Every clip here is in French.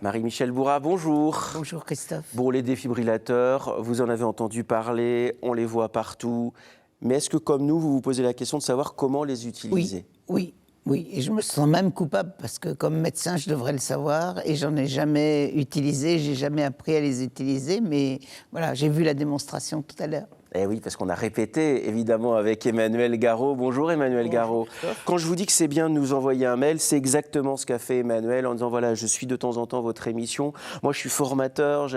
Marie-Michèle Bourrat, bonjour. Bonjour Christophe. Bon, les défibrillateurs, vous en avez entendu parler, on les voit partout. Mais est-ce que, comme nous, vous vous posez la question de savoir comment les utiliser ? Oui. Et je me sens même coupable parce que, comme médecin, je devrais le savoir et j'en ai jamais utilisé, j'ai jamais appris à les utiliser. Mais voilà, j'ai vu la démonstration tout à l'heure. Eh oui, parce qu'on a répété, évidemment, avec Emmanuel Garot. Bonjour Emmanuel Garot. Quand je vous dis que c'est bien de nous envoyer un mail, c'est exactement ce qu'a fait Emmanuel en disant, voilà, je suis de temps en temps votre émission. Moi, je suis formateur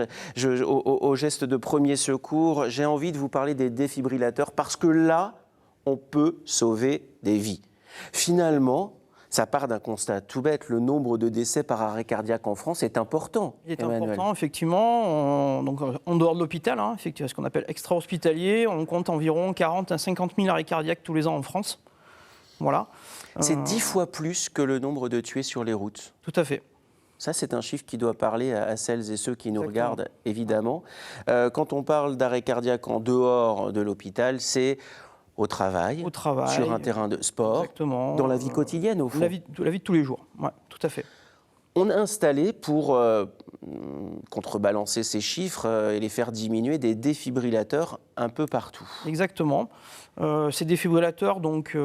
au geste de premier secours. J'ai envie de vous parler des défibrillateurs parce que là, on peut sauver des vies. Finalement, ça part d'un constat tout bête. Le nombre de décès par arrêt cardiaque en France est important. Il est important, effectivement. Donc, en dehors de l'hôpital, effectivement, ce qu'on appelle extra-hospitalier, on compte environ 40 à 50 000 arrêts cardiaques tous les ans en France. Voilà. C'est 10 fois plus que le nombre de tués sur les routes. Tout à fait. Ça, c'est un chiffre qui doit parler à celles et ceux qui nous regardent, évidemment. Quand on parle d'arrêt cardiaque en dehors de l'hôpital, c'est au travail, sur un terrain de sport, dans la vie quotidienne, au fond. La vie de tous les jours, ouais, tout à fait. On a installé, pour contrebalancer ces chiffres et les faire diminuer, des défibrillateurs un peu partout. Exactement. Ces défibrillateurs donc,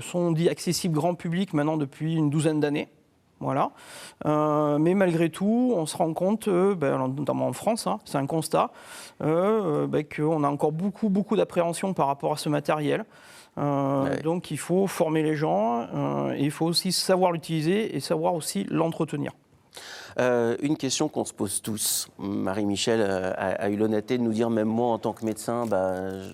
sont dits accessibles grand public maintenant depuis une douzaine d'années. Voilà. Mais malgré tout, on se rend compte, notamment en France, c'est un constat, qu'on a encore beaucoup d'appréhension par rapport à ce matériel. Donc il faut former les gens, et il faut aussi savoir l'utiliser et savoir aussi l'entretenir. Une question qu'on se pose tous. Marie-Michèle a eu l'honnêteté de nous dire, même moi en tant que médecin,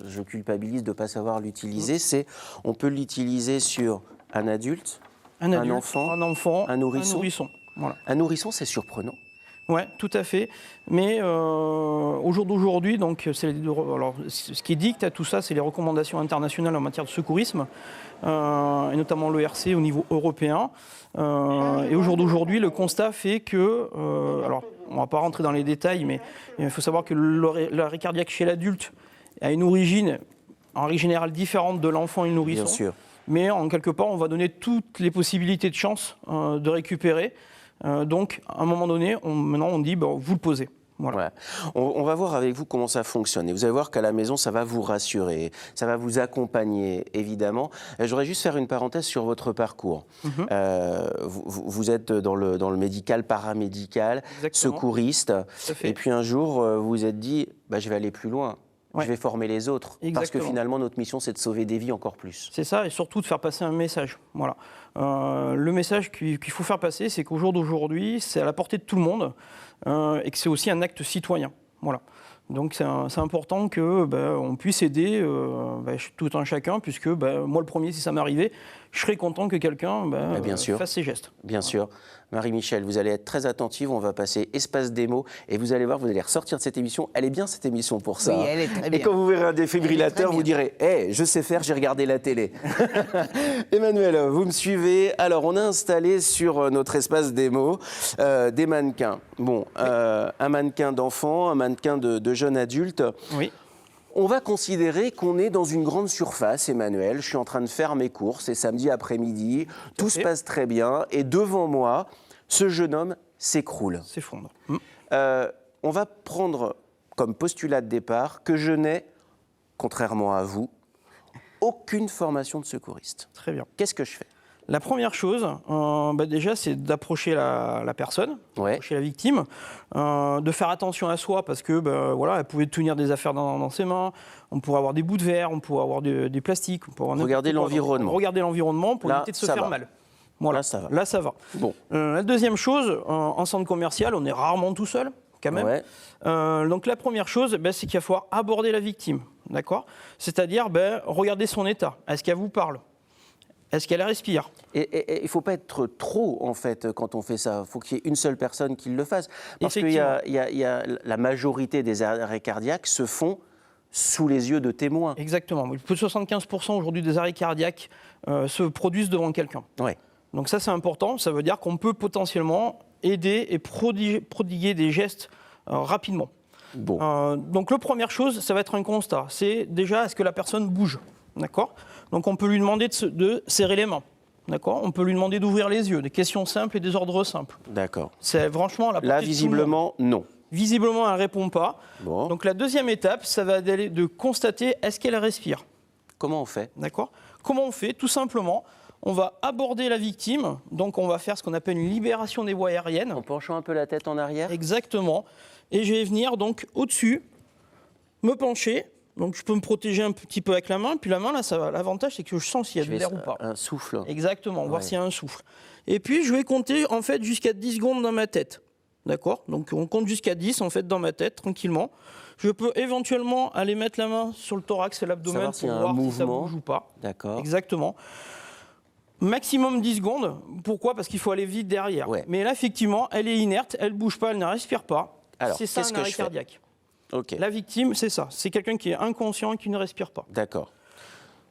je culpabilise de ne pas savoir l'utiliser. C'est, on peut l'utiliser sur un adulte, un enfant, un nourrisson. Voilà. Un nourrisson, c'est surprenant. Oui, tout à fait. Mais au jour d'aujourd'hui, donc, ce qui dicte à tout ça, c'est les recommandations internationales en matière de secourisme, et notamment l'ERC au niveau européen. Et au jour d'aujourd'hui, le constat fait que, alors on ne va pas rentrer dans les détails, mais il faut savoir que l'arrêt cardiaque chez l'adulte a une origine, en règle générale, différente de l'enfant et le nourrisson. Bien sûr. Mais en quelque part, on va donner toutes les possibilités de chance de récupérer. Donc, à un moment donné, maintenant, on dit, vous le posez. Voilà. Ouais. On va voir avec vous comment ça fonctionne. Et vous allez voir qu'à la maison, ça va vous rassurer, ça va vous accompagner, évidemment. Je voudrais juste faire une parenthèse sur votre parcours. Vous êtes dans le médical, paramédical, secouriste. Et puis un jour, vous vous êtes dit, je vais aller plus loin. Je vais former les autres. Exactement. Parce que finalement, notre mission, c'est de sauver des vies encore plus. C'est ça, et surtout de faire passer un message. Voilà. Le message qu'il faut faire passer, c'est qu'au jour d'aujourd'hui, c'est à la portée de tout le monde, et que c'est aussi un acte citoyen. Voilà. Donc c'est important qu'on puisse aider tout un chacun, puisque moi le premier, si ça m'arrivait, je serais content que quelqu'un fasse ses gestes. Bien sûr. Marie-Michèle, vous allez être très attentive, on va passer espace démo et vous allez voir, vous allez ressortir de cette émission. Elle est bien cette émission pour ça. Oui, elle est très bien. Et quand vous verrez un défibrillateur, vous direz « Hey, je sais faire, j'ai regardé la télé ». Emmanuel, vous me suivez. Alors, on a installé sur notre espace démo des mannequins. Bon, un mannequin d'enfant, un mannequin de jeune adulte. Oui. On va considérer qu'on est dans une grande surface, Emmanuel. Je suis en train de faire mes courses, c'est samedi après-midi, tout se passe très bien. Et devant moi, ce jeune homme s'écroule. S'effondre. On va prendre comme postulat de départ que je n'ai, contrairement à vous, aucune formation de secouriste. Très bien. Qu'est-ce que je fais ? La première chose, déjà, c'est d'approcher la personne, d'approcher la victime, de faire attention à soi parce que, elle pouvait tenir des affaires dans ses mains, on pourrait avoir des bouts de verre, on pourrait avoir des plastiques. Regarder l'environnement. Regarder l'environnement pour éviter de se faire mal. Voilà. Là, ça va. Bon. La deuxième chose, en centre commercial, on est rarement tout seul, quand même. Ouais. Donc la première chose, c'est qu'il va falloir aborder la victime, d'accord ? C'est-à-dire, regarder son état. Est-ce qu'elle vous parle ? Est-ce qu'elle respire ? Et il ne faut pas être trop, en fait, quand on fait ça. Il faut qu'il y ait une seule personne qui le fasse. Parce qu'il y a la majorité des arrêts cardiaques se font sous les yeux de témoins. Exactement. Plus de 75% aujourd'hui des arrêts cardiaques se produisent devant quelqu'un. Ouais. Donc ça, c'est important. Ça veut dire qu'on peut potentiellement aider et prodiguer des gestes rapidement. Bon. Donc la première chose, ça va être un constat. C'est déjà, est-ce que la personne bouge ? D'accord ? Donc on peut lui demander de serrer les mains. D'accord. On peut lui demander d'ouvrir les yeux, des questions simples et des ordres simples. D'accord. C'est franchement la Là, visiblement, non. Visiblement, elle ne répond pas. Bon. Donc la deuxième étape, ça va aller de constater est-ce qu'elle respire. Comment on fait? D'accord. Comment on fait? Tout simplement, on va aborder la victime. Donc on va faire ce qu'on appelle une libération des voies aériennes. En penchant un peu la tête en arrière? Exactement. Et je vais venir donc au-dessus, me pencher. Donc je peux me protéger un petit peu avec la main. Puis la main, là, l'avantage, c'est que je sens s'il y a de l'air ou pas. Un souffle. Exactement, voir s'il y a un souffle. Et puis je vais compter en fait jusqu'à 10 secondes dans ma tête. D'accord? Donc on compte jusqu'à 10 en fait dans ma tête, tranquillement. Je peux éventuellement aller mettre la main sur le thorax et l'abdomen pour voir si ça bouge ou pas. D'accord. Exactement. Maximum 10 secondes. Pourquoi? Parce qu'il faut aller vite derrière. Ouais. Mais là, effectivement, elle est inerte, elle ne bouge pas, elle ne respire pas. Alors, c'est ça qu'est-ce un que arrêt je fais? cardiaque. Ok. La victime, c'est ça. C'est quelqu'un qui est inconscient et qui ne respire pas. D'accord.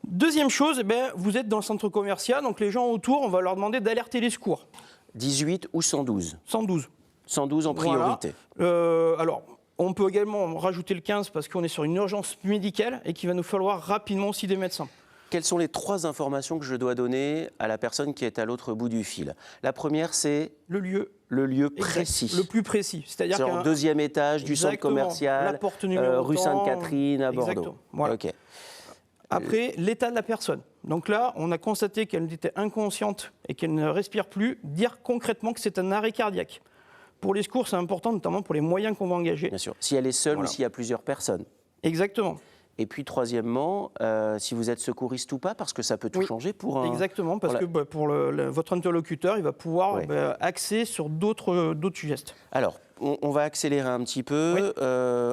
Deuxième chose, vous êtes dans le centre commercial, donc les gens autour, on va leur demander d'alerter les secours. 18 ou 112? 112. 112 en priorité. Voilà. Alors, on peut également rajouter le 15 parce qu'on est sur une urgence médicale et qu'il va nous falloir rapidement aussi des médecins. Quelles sont les 3 informations que je dois donner à la personne qui est à l'autre bout du fil? La première, c'est le lieu précis. le plus précis. C'est-à-dire en deuxième étage du centre commercial, la porte numéro rue tant, Sainte-Catherine à Bordeaux. Exactement. Voilà. Ok. Après, l'état de la personne. Donc là, on a constaté qu'elle était inconsciente et qu'elle ne respire plus. Dire concrètement que c'est un arrêt cardiaque. Pour les secours, c'est important, notamment pour les moyens qu'on va engager. Bien sûr. Si elle est seule ou s'il y a plusieurs personnes. Exactement. Et puis, troisièmement, si vous êtes secouriste ou pas, parce que ça peut tout changer pour un... Exactement, parce que pour votre interlocuteur, il va pouvoir axer sur d'autres gestes. Alors, on va accélérer un petit peu.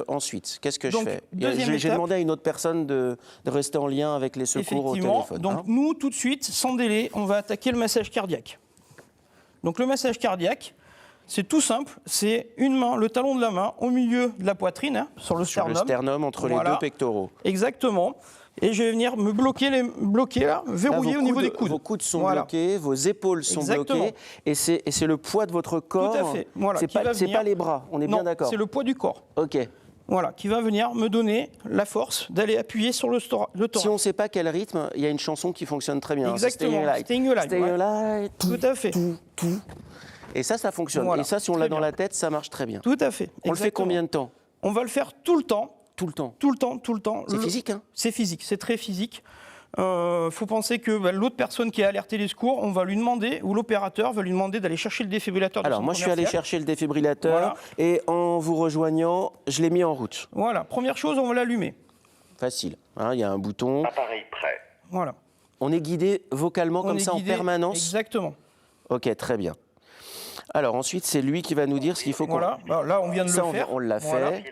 Ensuite, qu'est-ce que je fais? J'ai demandé à une autre personne de rester en lien avec les secours au téléphone. Donc nous, tout de suite, sans délai, on va attaquer le massage cardiaque. Donc le massage cardiaque, c'est tout simple, c'est une main, le talon de la main, au milieu de la poitrine, sur le sternum. Sur le sternum, entre les deux pectoraux. Exactement. Et je vais venir me bloquer là, verrouiller là, au niveau des coudes. Vos coudes sont bloqués, vos épaules sont bloquées, et c'est le poids de votre corps. Tout à fait. Voilà, c'est pas les bras, on est bien d'accord. C'est le poids du corps. Ok. Voilà, qui va venir me donner la force d'aller appuyer sur le thorax. Si on ne sait pas quel rythme, il y a une chanson qui fonctionne très bien. Exactement. Staying Alive. Tout à fait. Et ça fonctionne. Voilà. Et ça, si on l'a dans la tête, ça marche très bien. Tout à fait. On le fait combien de temps? On va le faire tout le temps. Tout le temps. Tout le temps, tout le temps. C'est physique, hein? C'est physique, c'est très physique. Faut penser que l'autre personne qui a alerté les secours, on va lui demander, ou l'opérateur va lui demander d'aller chercher le défibrillateur. Alors moi je suis allé chercher le défibrillateur et en vous rejoignant, je l'ai mis en route. Voilà, première chose, on va l'allumer. Facile, hein, il y a un bouton. Appareil prêt. Voilà. On est guidé vocalement comme ça en permanence? Exactement. Ok, très bien. Alors ensuite c'est lui qui va nous dire ce qu'il faut qu'on... Voilà, là on vient de le faire. On l'a fait.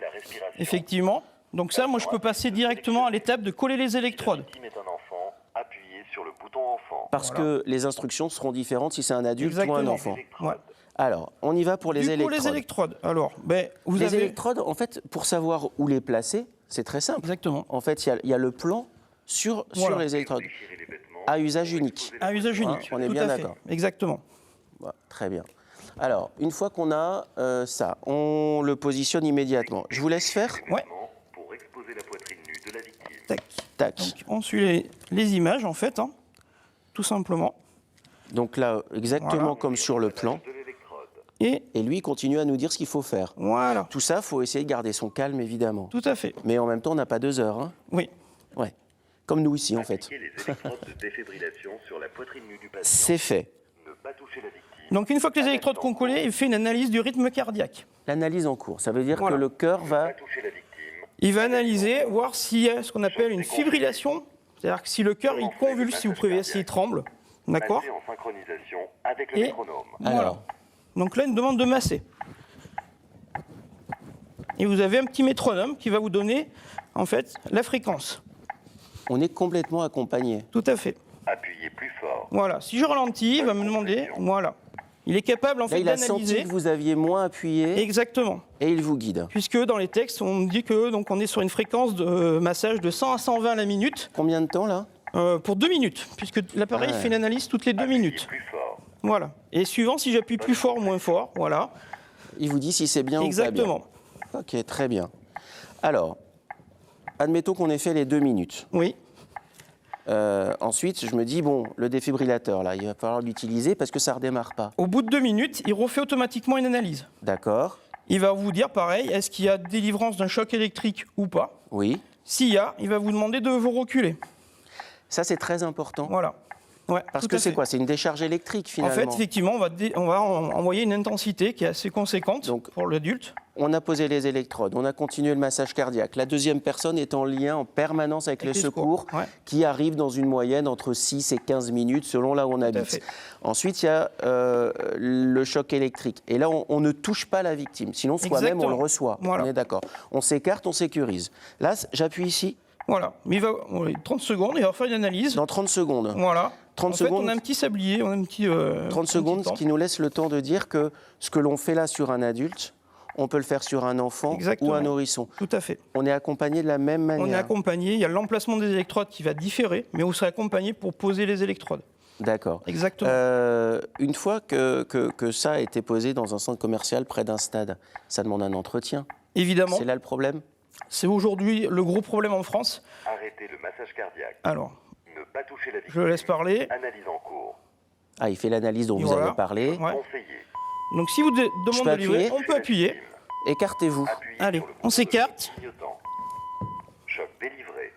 Effectivement. Donc ça, moi je peux passer directement à l'étape de coller les électrodes. La victime est un enfant, appuyez sur le bouton enfant. Parce que les instructions seront différentes si c'est un adulte ou un enfant. Ouais. Alors, on y va pour les électrodes. Les électrodes. Alors, les électrodes, en fait, pour savoir où les placer, c'est très simple. Exactement. En fait, il y a le plan sur les électrodes. À usage unique. À usage unique. On est bien d'accord. Exactement. Voilà, très bien. Alors, une fois qu'on a ça, on le positionne immédiatement. Je vous laisse faire? Ouais. Pour exposer la poitrine nue de la victime. Tac. Tac. Donc, on suit les images, en fait, tout simplement. Donc là, exactement comme sur le plan. Et lui, il continue à nous dire ce qu'il faut faire. Voilà. Tout ça, il faut essayer de garder son calme, évidemment. Tout à fait. Mais en même temps, on n'a pas 2 heures. Hein. Oui. Ouais. Comme nous ici, en fait. Les électrodes de défibrillation sur la poitrine nue du patient. C'est fait. Ne pas toucher la victime. Donc une fois que les électrodes sont collées, il fait une analyse du rythme cardiaque. L'analyse en cours, ça veut dire que le cœur va... Il va analyser, voir s'il y a ce qu'on appelle une fibrillation, c'est-à-dire que si le cœur il convulse, si vous prévoyez, s'il tremble, d'accord? En synchronisation avec le métronome. Voilà. Donc là, une demande de masser. Et vous avez un petit métronome qui va vous donner, en fait, la fréquence. On est complètement accompagné. Tout à fait. Appuyez plus fort. Voilà. Si je ralentis, il va me demander, voilà. Il est capable, en fait, d'analyser. Il a senti que vous aviez moins appuyé. Exactement. Et il vous guide. Puisque dans les textes, on dit que donc on est sur une fréquence de massage de 100 à 120 à la minute. Combien de temps, là? Pour 2 minutes, puisque l'appareil fait une analyse toutes les 2 minutes. Plus fort. Voilà. Et suivant si j'appuie plus fort ou moins fort, voilà. Il vous dit si c'est bien Exactement. ou pas bien. Ok, très bien. Alors, admettons qu'on ait fait les 2 minutes. Oui. Ensuite, je me dis, bon, le défibrillateur, là, il va falloir l'utiliser parce que ça ne redémarre pas. Au bout de 2 minutes, il refait automatiquement une analyse. D'accord. Il va vous dire, pareil, est-ce qu'il y a délivrance d'un choc électrique ou pas. Oui. S'il y a, il va vous demander de vous reculer. Ça, c'est très important. Voilà. Ouais, Parce tout que à c'est fait. quoi? C'est une décharge électrique, En finalement. fait, effectivement, on va envoyer une intensité qui est assez conséquente Donc, pour l'adulte. On a posé les électrodes, on a continué le massage cardiaque. La deuxième personne est en lien en permanence avec le les secours, ouais. qui arrive dans une moyenne entre 6 et 15 minutes selon là où on habite. fait. Ensuite, il y a le choc électrique. Et là, on ne touche pas la victime. Sinon, soi-même, on le Exactement. reçoit. Voilà. On est d'accord. On s'écarte, on sécurise. Là, j'appuie ici. Voilà. Mais il va 30 secondes, il va faire une analyse. Dans 30 secondes. Voilà. 30 en fait, secondes. on a un petit sablier, on a un petit. 30 secondes, ce qui nous laisse le temps de dire que ce que l'on fait là sur un adulte, on peut le faire sur un enfant Exactement. ou un nourrisson. Tout à fait. On est accompagné de la même manière. On est accompagné, il y a l'emplacement des électrodes qui va différer, mais on sera accompagné pour poser les électrodes. D'accord. Exactement. Une fois que ça a été posé dans un centre commercial près d'un stade, ça demande un entretien. Évidemment, C'est là le problème? c'est aujourd'hui le gros problème en France. Arrêtez le massage cardiaque. Alors, Ne pas toucher la victime. je laisse parler. Analyse en cours. Ah, il fait l'analyse dont vous Voilà. avez parlé. Ouais. Conseiller. Donc, si vous peux demandez de livrer, appuyer on peut appuyer. Écartez-vous. Appuyez Allez, sur le on bouton s'écarte. clignotant. Choc délivré.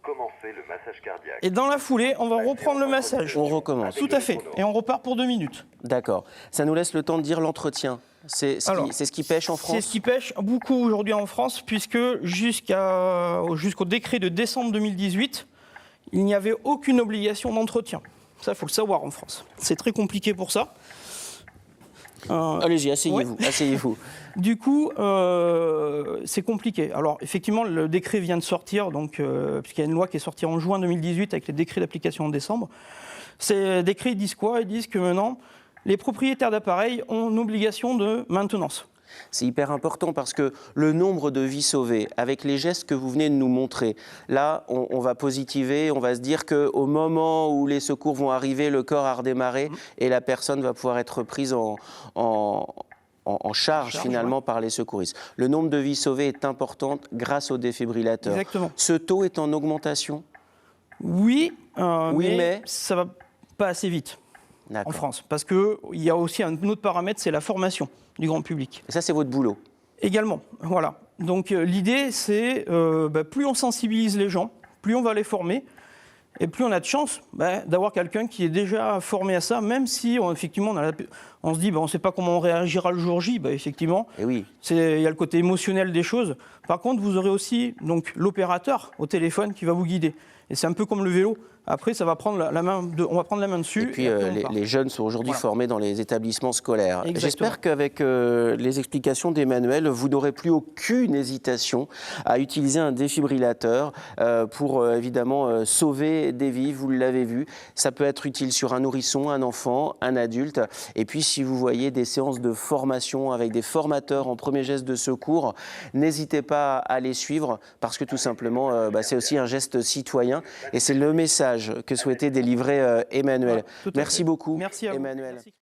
Commencez le massage cardiaque. Et dans la foulée, on va reprendre le massage. On recommence. Tout à fait. Et on repart pour 2 minutes. D'accord. Ça nous laisse le temps de dire l'entretien. C'est ce qui pêche en France? C'est ce qui pêche beaucoup aujourd'hui en France, puisque jusqu'au décret de décembre 2018, il n'y avait aucune obligation d'entretien. Ça, il faut le savoir en France. C'est très compliqué pour ça. Allez-y, asseyez-vous. Ouais. Asseyez-vous. Du coup, c'est compliqué. Alors, effectivement, le décret vient de sortir, puisqu'il y a une loi qui est sortie en juin 2018 avec les décrets d'application en décembre. Ces décrets disent quoi? Ils disent que maintenant, les propriétaires d'appareils ont une obligation de maintenance. C'est hyper important parce que le nombre de vies sauvées, avec les gestes que vous venez de nous montrer, là, on va positiver, on va se dire qu'au moment où les secours vont arriver, le corps a redémarré et la personne va pouvoir être prise en charge finalement ouais. par les secouristes. Le nombre de vies sauvées est important grâce au défibrillateur. Exactement. Ce taux est en augmentation? Oui, Oui, mais ça va pas assez vite en D'accord. France. Parce qu'il y a aussi un autre paramètre, c'est la formation du grand public. Et ça, c'est votre boulot? Également, voilà. Donc l'idée, c'est plus on sensibilise les gens, plus on va les former, et plus on a de chance d'avoir quelqu'un qui est déjà formé à ça, même si effectivement on se dit on ne sait pas comment on réagira le jour J. Effectivement, Et oui. il y a le côté émotionnel des choses. Par contre, vous aurez aussi donc l'opérateur au téléphone qui va vous guider. Et c'est un peu comme le vélo. Après, ça va prendre on va prendre la main dessus. Et puis, après, on part. les jeunes sont aujourd'hui Voilà. formés dans les établissements scolaires. Exactement. J'espère qu'avec les explications d'Emmanuel, vous n'aurez plus aucune hésitation à utiliser un défibrillateur pour évidemment sauver des vies. Vous l'avez vu, ça peut être utile sur un nourrisson, un enfant, un adulte. Et puis, si vous voyez des séances de formation avec des formateurs en premiers gestes de secours, n'hésitez pas à les suivre parce que tout simplement, c'est aussi un geste citoyen et c'est le message que souhaitait délivrer Emmanuel. Voilà, tout à Merci fait. beaucoup, Merci à vous. Emmanuel. Merci.